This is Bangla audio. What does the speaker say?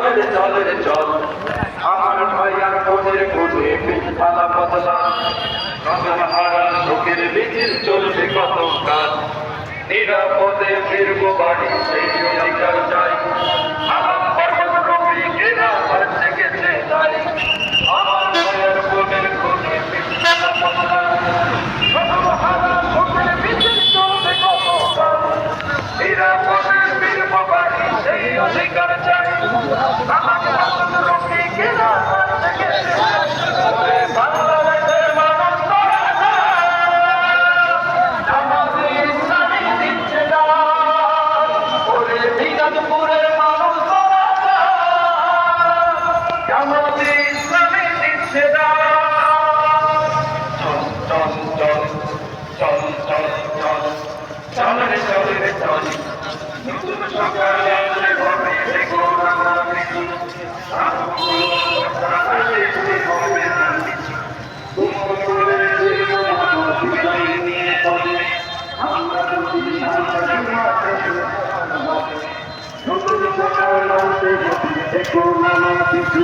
চল রে চল আমার ভাই আর বোনের কোলে পিঠা পাতলা গগনহারা শোকের মিছিল চলবে কত কাল নিরাপদে ফিরবো বাড়ি সেই অধিকার চাই আমার পর্বত রবি কেনা বাড়ছে গেছে তাই আমার ভাই আর বোনের কোলে পিঠা পাতলা গগনহারা শোকের মিছিল চলবে কত কাল নিরাপদে ফিরবো বাড়ি সেই অধিকার চাই আমার পর্বত রবি কেনা বাড়ছে গেছে তাই বাংলাদেশের মানুষ তোরা জামাতে ইসলামী দিচ্ছে না ওরে দিনাজপুরের মানুষ তোরা জামাতে ইসলামী দিচ্ছে না চল চল চল চল চল চল চল রে চল রে চল নতুন সকালে হবে দেখো আমরা কিছু নতুন সকালে দেখো আমরা কিছু